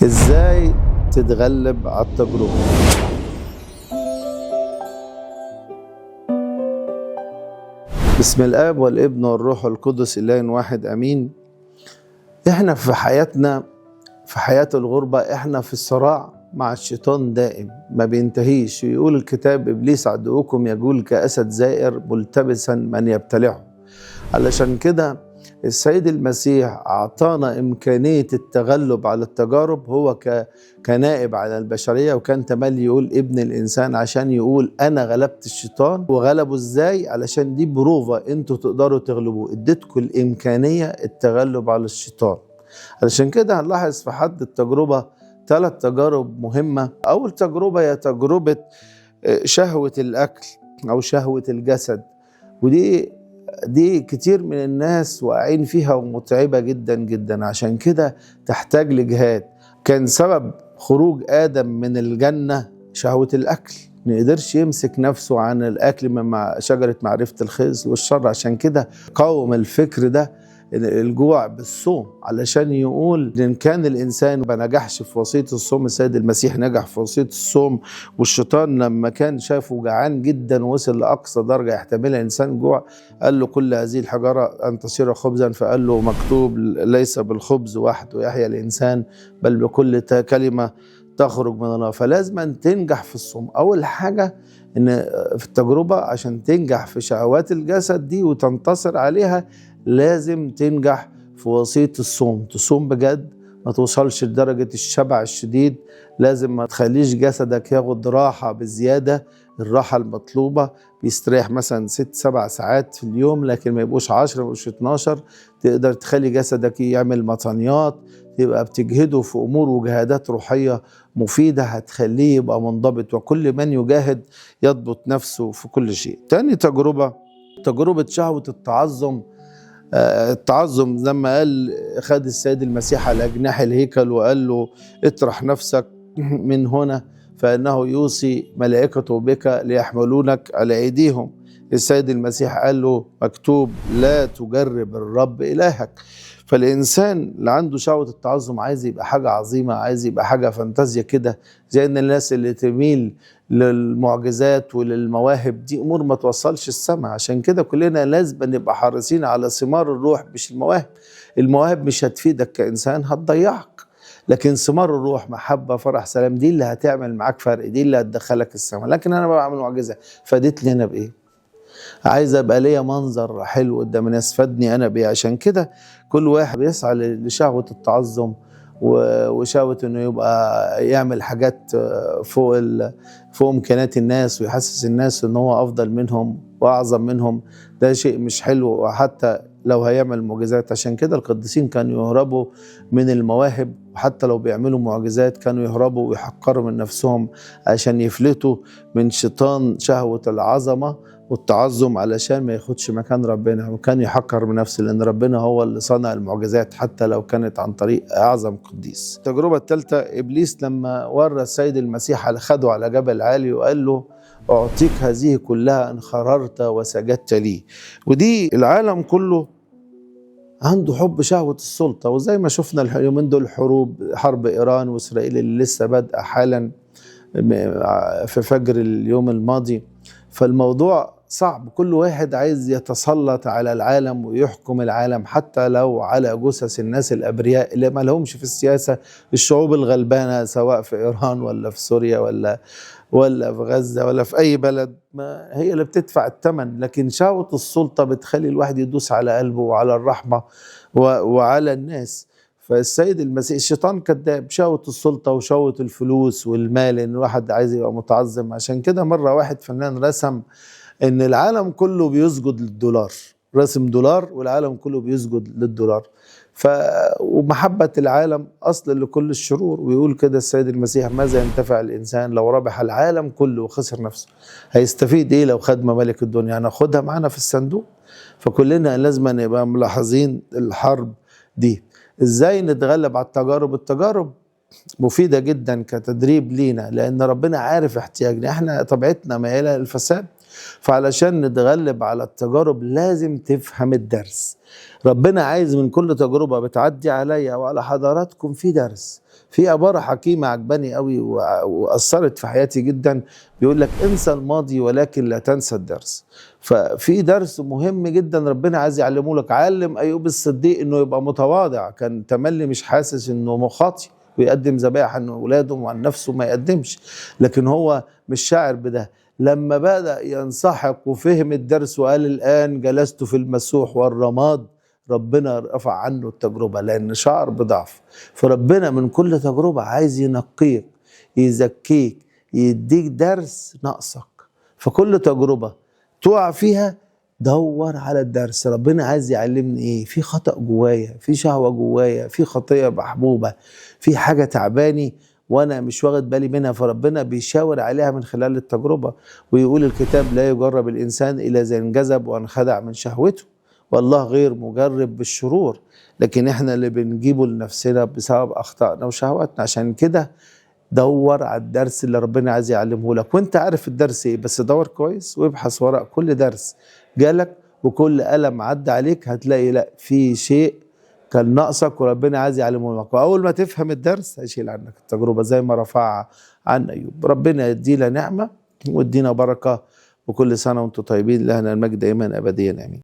ازاي تتغلب على التجربة؟ بسم الآب والابن والروح القدس إله واحد امين. احنا في حياتنا، في حياة الغربة، احنا في الصراع مع الشيطان دائم ما بينتهيش. يقول الكتاب: ابليس عدوكم يجول كأسد زائر ملتبسا من يبتلعه. علشان كده السيد المسيح أعطانا إمكانية التغلب على التجارب، هو كنائب على البشرية، وكان تملي يقول ابن الإنسان عشان يقول أنا غلبت الشيطان. وغلبه إزاي؟ علشان دي بروفة أنتوا تقدروا تغلبوه، اديتكم الإمكانية التغلب على الشيطان. علشان كده هنلاحظ في حد التجربة 3 تجارب مهمة. أول تجربة هي تجربة شهوة الأكل أو شهوة الجسد، ودي كتير من الناس واقعين فيها ومتعبة جدا جدا، عشان كده تحتاج لجهاد. كان سبب خروج آدم من الجنة شهوة الأكل، ما يقدرش يمسك نفسه عن الأكل من شجرة معرفة الخير والشر. عشان كده قاوم الفكر ده الجوع بالصوم، علشان يقول إن كان الإنسان ما نجحش في وصية الصوم، السيد المسيح نجح في وصية الصوم. والشيطان لما كان شافه جعان جدا وصل لأقصى درجة يحتملها الإنسان جوع، قال له كل هذه الحجارة أن تصير خبزا. فقال له مكتوب: ليس بالخبز وحده يحيى الإنسان بل بكل كلمة تخرج من الله. فلازم أن تنجح في الصوم. أول حاجة إن في التجربة عشان تنجح في شهوات الجسد دي وتنتصر عليها، لازم تنجح في وصية الصوم. تصوم بجد، ما توصلش لدرجة الشبع الشديد. لازم ما تخليش جسدك ياخد راحة بزيادة، الراحة المطلوبة بيستريح مثلا 6-7 ساعات في اليوم، لكن ما يبقوش 10، ما يبقوش 12. تقدر تخلي جسدك يعمل مطانيات، تبقى بتجهده في أمور وجهادات روحية مفيدة هتخليه يبقى منضبط، وكل من يجاهد يضبط نفسه في كل شيء. تاني تجربة شهوة التعظم. التعظم لما قال خد السيد المسيح على جناح الهيكل وقال له: اطرح نفسك من هنا فإنه يوصي ملائكته بك ليحملونك على أيديهم. السيد المسيح قال له: مكتوب لا تجرب الرب إلهك. فالإنسان اللي عنده شهوة التعظم عايز يبقى حاجة عظيمة، عايز يبقى حاجة فانتازيا كده، زي ان الناس اللي تميل للمعجزات وللمواهب، دي امور ما توصلش السماء. عشان كده كلنا لازم نبقى حريصين على ثمار الروح مش المواهب. المواهب مش هتفيدك كإنسان، هتضيعك. لكن ثمار الروح محبة فرح سلام، دي اللي هتعمل معاك فرق، دي اللي هتدخلك السماء. لكن انا بعمل معجزة، فادت لي انا بايه؟ عايز ابقى ليا منظر حلو قدام الناس، فادني انا بيه. عشان كده كل واحد بيسعى لشهوة التعظم وشهوة انه يبقى يعمل حاجات فوق امكانيات الناس، ويحسس الناس ان هو افضل منهم واعظم منهم. ده شيء مش حلو، وحتى لو هيعمل معجزات. عشان كده القديسين كانوا يهربوا من المواهب، وحتى لو بيعملوا معجزات كانوا يهربوا ويحقروا من نفسهم عشان يفلتوا من شيطان شهوة العظمة والتعظم، علشان ما ياخدش مكان ربنا. وكان يحقر من نفسه، لأن ربنا هو اللي صنع المعجزات حتى لو كانت عن طريق أعظم قديس. التجربة الثالثة: إبليس لما ورى السيد المسيح على خده على جبل عالي وقال له: أعطيك هذه كلها إن خررت وسجدت لي. ودي العالم كله عنده حب شهوة السلطة، وزي ما شفنا اليومين دول حرب إيران وإسرائيل اللي لسه بادئة حالا في فجر اليوم الماضي. فالموضوع صعب، كل واحد عايز يتسلط على العالم ويحكم العالم، حتى لو على جثث الناس الأبرياء اللي ما لهمش في السياسة، الشعوب الغلبانة، سواء في إيران ولا في سوريا ولا في غزة ولا في أي بلد، ما هي اللي بتدفع الثمن. لكن شهوة السلطة بتخلي الواحد يدوس على قلبه وعلى الرحمة وعلى الناس. فالسيد المسيح، الشيطان كذاب، شهوة السلطة وشهوة الفلوس والمال، ان الواحد عايز يبقى متعظم. عشان كده مرة واحد فنان رسم ان العالم كله بيسجد للدولار، رسم دولار والعالم كله بيسجد للدولار. ومحبة العالم أصل لكل الشرور. ويقول كده السيد المسيح: ماذا ينتفع الإنسان لو ربح العالم كله وخسر نفسه؟ هيستفيد إيه لو خد ممالك الدنيا؟ هناخدها معانا في الصندوق. فكلنا لازم نبقى ملاحظين الحرب دي. إزاي نتغلب على التجارب؟ التجارب مفيدة جدا كتدريب لينا، لأن ربنا عارف احتياجنا. احنا طبيعتنا مائلة للفساد، فعلشان نتغلب على التجارب لازم تفهم الدرس. ربنا عايز من كل تجربة بتعدي عليا وعلى حضراتكم في درس. في عبارة حكيمة عجباني قوي وأثرت في حياتي جدا، بيقول لك انسى الماضي ولكن لا تنسى الدرس. ففي درس مهم جدا ربنا عايز يعلمه لك. علم أيوب الصديق إنه يبقى متواضع، كان تملي مش حاسس إنه مخاطي ويقدم ذبائح عن أولاده وعن نفسه ما يقدمش، لكن هو مش شاعر بده. لما بدأ ينسحق وفهم الدرس وقال الآن جلست في المسوح والرماد، ربنا رفع عنه التجربة لأن شعر بضعف. فربنا من كل تجربة عايز ينقيك، يزكيك، يديك درس ناقصك. فكل تجربة تقع فيها دور على الدرس. ربنا عايز يعلمني ايه؟ في خطأ جوايا، في شهوة جوايا، في خطية محبوبة، في حاجة تعباني وانا مش واخد بالي منها، فربنا بيشاور عليها من خلال التجربة. ويقول الكتاب لا يجرب الانسان الا اذا انجذب وانخدع من شهوته، والله غير مجرب بالشرور، لكن احنا اللي بنجيبه لنفسنا بسبب اخطائنا وشهواتنا. عشان كده دور على الدرس اللي ربنا عايز يعلمه لك، وانت عارف الدرس ايه، بس دور كويس وابحث وراء كل درس جالك وكل ألم عدى عليك، هتلاقي لا في شيء كان ناقصك وربنا عايز يعلمه لك. واول ما تفهم الدرس هيشيل عنك التجربة زي ما رفعها عن أيوب. ربنا يدينا نعمة ويدينا بركة، وكل سنة وانتم طيبين. لنا المجد دائما أبديا آمين.